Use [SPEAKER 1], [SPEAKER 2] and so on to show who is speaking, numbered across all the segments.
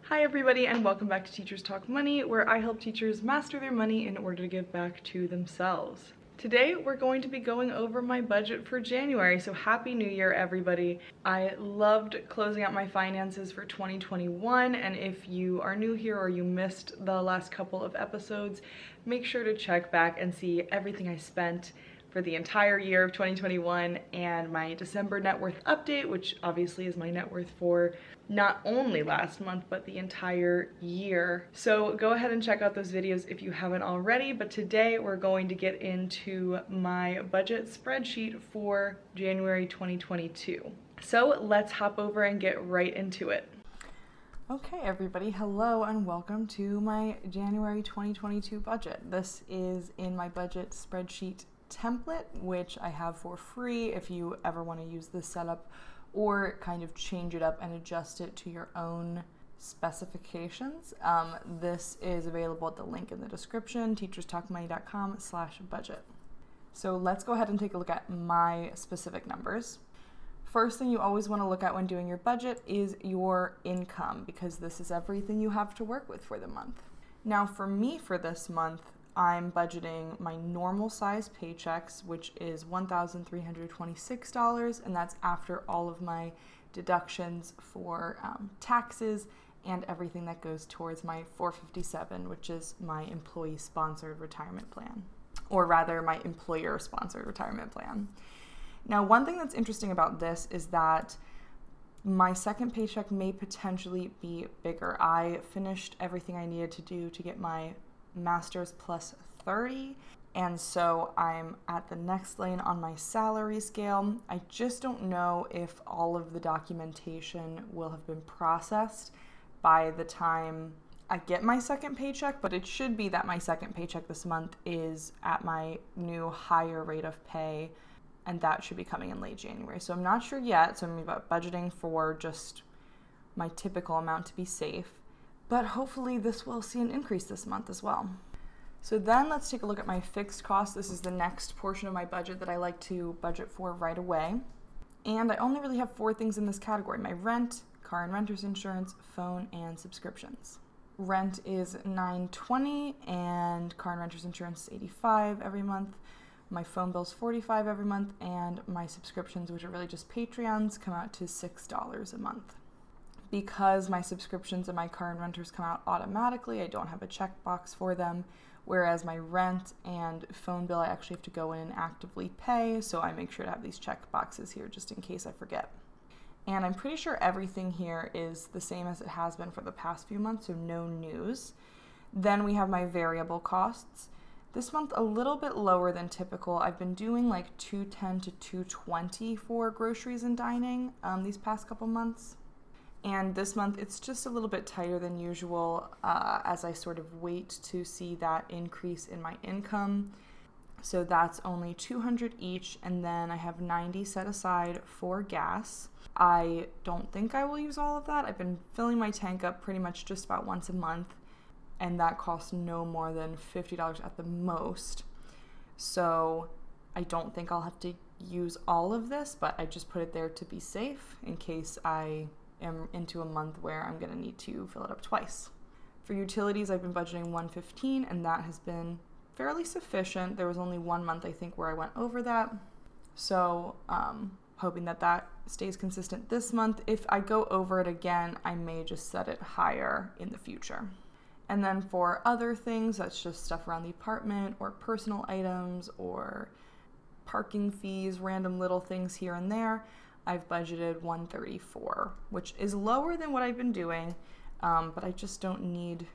[SPEAKER 1] Hi everybody, and welcome back to Teachers Talk Money, where I help teachers master their money in order to give back to themselves. Today we're going to be going over my budget for January, so Happy New Year everybody. I loved closing out my finances for 2021, and if you are new here or you missed the last couple of episodes, make sure to check back and see everything I spent for the entire year of 2021 and my December net worth update, which obviously is my net worth for not only last month, but the entire year. So go ahead and check out those videos if you haven't already, but today we're going to get into my budget spreadsheet for January 2022. So let's hop over and get right into it. Okay, everybody, hello and welcome to my January 2022 budget. This is in my budget spreadsheet template, which I have for free if you ever want to use this setup or kind of change it up and adjust it to your own specifications. This is available at the link in the description, teacherstalkmoney.com/budget. So let's go ahead and take a look at my specific numbers. First thing you always want to look at when doing your budget is your income, because this is everything you have to work with for the month. Now for me for this month, I'm budgeting my normal size paychecks, which is $1,326, and that's after all of my deductions for taxes and everything that goes towards my 457, which is my employee-sponsored retirement plan, or rather my employer-sponsored retirement plan. Now, one thing that's interesting about this is that my second paycheck may potentially be bigger. I finished everything I needed to do to get my master's plus 30, and so I'm at the next lane on my salary scale. I just don't know if all of the documentation will have been processed by the time I get my second paycheck, but it should be that my second paycheck this month is at my new higher rate of pay, and that should be coming in late January. So I'm not sure yet, so I'm about budgeting for just my typical amount to be safe. But hopefully this will see an increase this month as well. So then let's take a look at my fixed costs. This is the next portion of my budget that I like to budget for right away. And I only really have 4 things in this category: my rent, car and renter's insurance, phone, and subscriptions. Rent is $920 and car and renter's insurance is $85 every month. My phone bill's $45 every month, and my subscriptions, which are really just Patreons, come out to $6 a month. Because my subscriptions and my car and renters come out automatically, I don't have a checkbox for them, whereas my rent and phone bill I actually have to go in and actively pay, so I make sure to have these check boxes here just in case I forget. And I'm pretty sure everything here is the same as it has been for the past few months, so no news. Then we have my variable costs. This month a little bit lower than typical. I've been doing like $210 to $220 for groceries and dining these past couple months. And this month, it's just a little bit tighter than usual as I sort of wait to see that increase in my income. So that's only $200 each, and then I have $90 set aside for gas. I don't think I will use all of that. I've been filling my tank up pretty much just about once a month, and that costs no more than $50 at the most. So I don't think I'll have to use all of this, but I just put it there to be safe in case I am into a month where I'm going to need to fill it up twice. For utilities, I've been budgeting $115, and that has been fairly sufficient. There was only one month, I think, where I went over that. So hoping that that stays consistent this month. If I go over it again, I may just set it higher in the future. And then for other things, that's just stuff around the apartment or personal items or parking fees, random little things here and there, I've budgeted $134, which is lower than what I've been doing, but I just don't need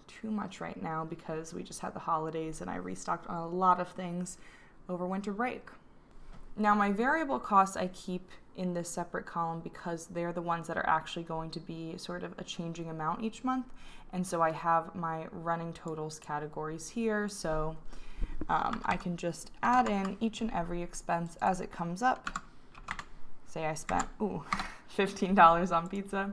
[SPEAKER 1] too much right now because we just had the holidays and I restocked on a lot of things over winter break. Now my variable costs I keep in this separate column because they're the ones that are actually going to be sort of a changing amount each month, and so I have my running totals categories here, so I can just add in each and every expense as it comes up. Say I spent $15 on pizza,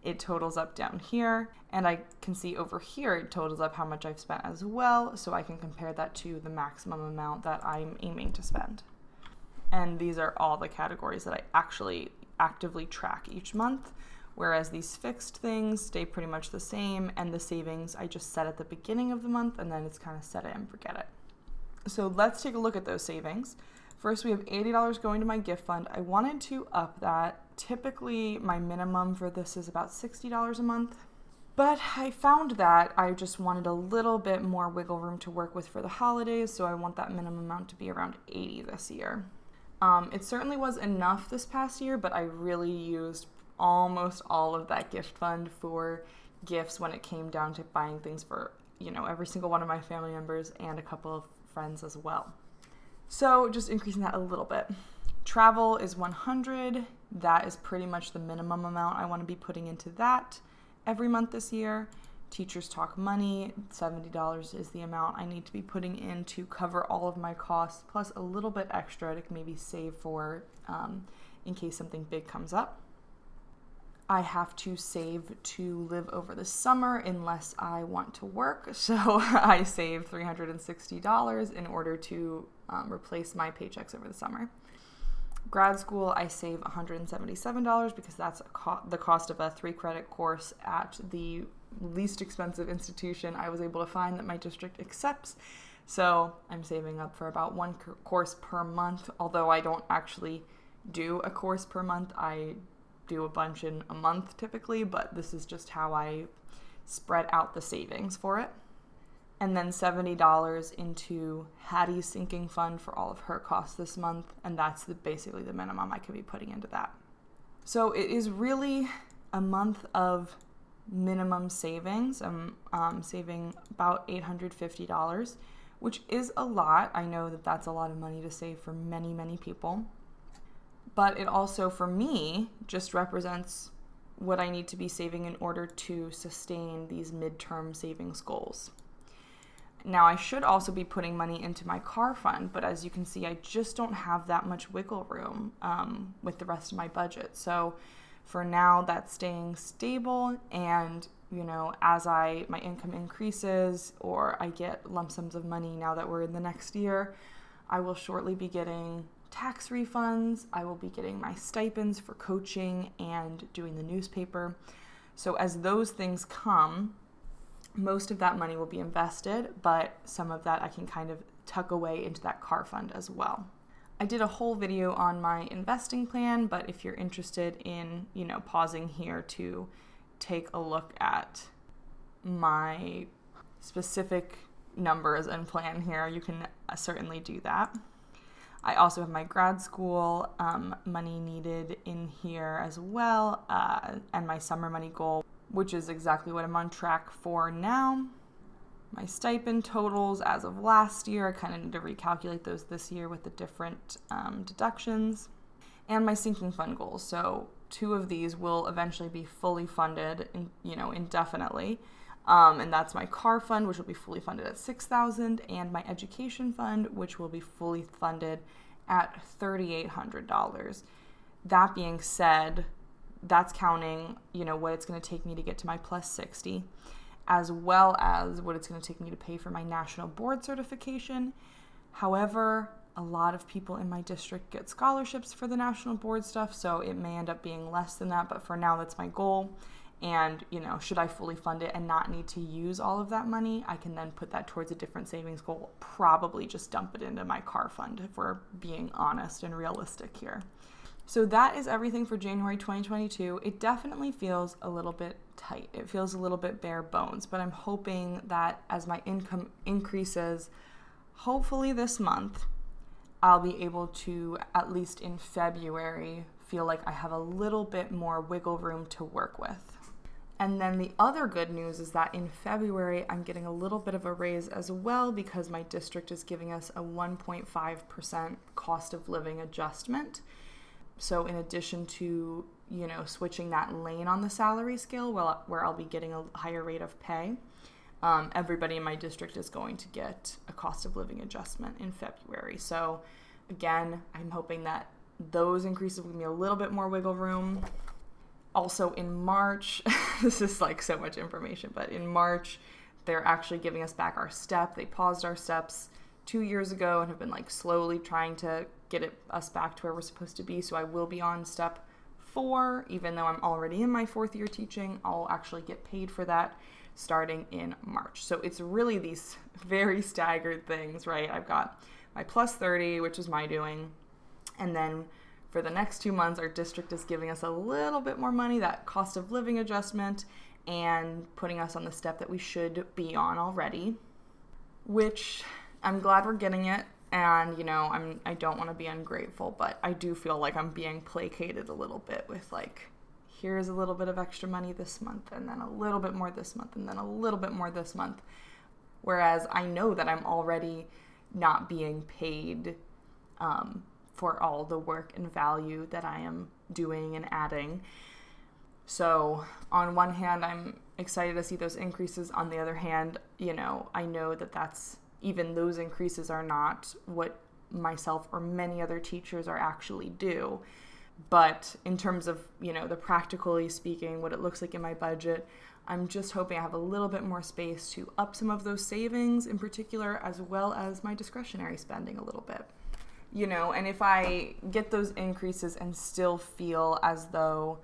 [SPEAKER 1] it totals up down here, and I can see over here it totals up how much I've spent as well, so I can compare that to the maximum amount that I'm aiming to spend. And these are all the categories that I actually actively track each month, whereas these fixed things stay pretty much the same, and the savings I just set at the beginning of the month, and then it's kind of set it and forget it. So let's take a look at those savings. First, we have $80 going to my gift fund. I wanted to up that. Typically, my minimum for this is about $60 a month. But I found that I just wanted a little bit more wiggle room to work with for the holidays, so I want that minimum amount to be around $80 this year. It certainly was enough this past year, but I really used almost all of that gift fund for gifts when it came down to buying things for, every single one of my family members and a couple of friends as well. So just increasing that a little bit. Travel is $100. That is pretty much the minimum amount I want to be putting into that every month this year. Teachers Talk Money, $70 is the amount I need to be putting in to cover all of my costs, plus a little bit extra to maybe save for in case something big comes up. I have to save to live over the summer unless I want to work, so I save $360 in order to replace my paychecks over the summer. Grad school, I save $177 because that's the cost of a 3-credit course at the least expensive institution I was able to find that my district accepts. So I'm saving up for about one course per month, although I don't actually do a course per month. I do a bunch in a month typically, but this is just how I spread out the savings for it. And then $70 into Hattie's sinking fund for all of her costs this month, and that's basically the minimum I could be putting into that. So it is really a month of minimum savings. I'm saving about $850, which is a lot. I know that that's a lot of money to save for many, many people. But it also, for me, just represents what I need to be saving in order to sustain these midterm savings goals. Now, I should also be putting money into my car fund, but as you can see, I just don't have that much wiggle room with the rest of my budget. So for now, that's staying stable, and as my income increases or I get lump sums of money now that we're in the next year, I will shortly be getting tax refunds. I will be getting my stipends for coaching and doing the newspaper. So as those things come, most of that money will be invested, but some of that I can kind of tuck away into that car fund as well. I did a whole video on my investing plan, but if you're interested in, pausing here to take a look at my specific numbers and plan here, you can certainly do that. I also have my grad school money needed in here as well, and my summer money goal, which is exactly what I'm on track for now. My stipend totals as of last year, I kind of need to recalculate those this year with the different deductions. And my sinking fund goals. So 2 of these will eventually be fully funded, indefinitely. And that's my car fund, which will be fully funded at $6,000, and my education fund, which will be fully funded at $3,800. That being said, that's counting, what it's going to take me to get to my plus 60, as well as what it's going to take me to pay for my national board certification. However, a lot of people in my district get scholarships for the national board stuff, so it may end up being less than that, but for now that's my goal. And, should I fully fund it and not need to use all of that money, I can then put that towards a different savings goal, probably just dump it into my car fund if we're being honest and realistic here. So that is everything for January 2022. It definitely feels a little bit tight. It feels a little bit bare bones, but I'm hoping that as my income increases, hopefully this month, I'll be able to, at least in February, feel like I have a little bit more wiggle room to work with. And then the other good news is that in February, I'm getting a little bit of a raise as well because my district is giving us a 1.5% cost of living adjustment. So in addition to, switching that lane on the salary scale where I'll be getting a higher rate of pay, everybody in my district is going to get a cost of living adjustment in February. So again, I'm hoping that those increases will give me a little bit more wiggle room. Also in March, this is like so much information, but in March, they're actually giving us back our step. They paused our steps 2 years ago and have been slowly trying to get us back to where we're supposed to be. So I will be on step 4, even though I'm already in my 4th year teaching. I'll actually get paid for that starting in March. So it's really these very staggered things, right? I've got my plus 30, which is my doing. And then for the next 2 months, our district is giving us a little bit more money, that cost of living adjustment, and putting us on the step that we should be on already, which I'm glad we're getting it. And, I don't want to be ungrateful, but I do feel like I'm being placated a little bit with here's a little bit of extra money this month, and then a little bit more this month, and then a little bit more this month. Whereas I know that I'm already not being paid for all the work and value that I am doing and adding. So on one hand, I'm excited to see those increases. On the other hand, I know that even those increases are not what myself or many other teachers are actually due. But in terms of, the practically speaking, what it looks like in my budget, I'm just hoping I have a little bit more space to up some of those savings in particular, as well as my discretionary spending a little bit. And if I get those increases and still feel as though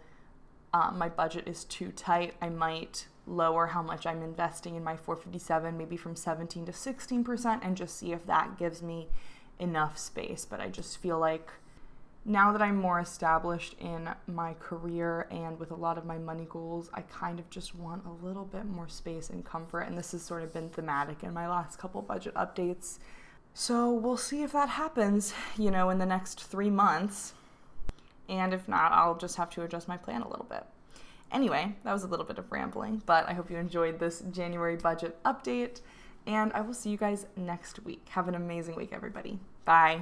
[SPEAKER 1] my budget is too tight, I might lower how much I'm investing in my 457, maybe from 17 to 16%, and just see if that gives me enough space. But I just feel like now that I'm more established in my career and with a lot of my money goals, I kind of just want a little bit more space and comfort. And this has sort of been thematic in my last couple budget updates. So we'll see if that happens, in the next 3 months. And if not, I'll just have to adjust my plan a little bit. Anyway, that was a little bit of rambling, but I hope you enjoyed this January budget update. And I will see you guys next week. Have an amazing week, everybody. Bye.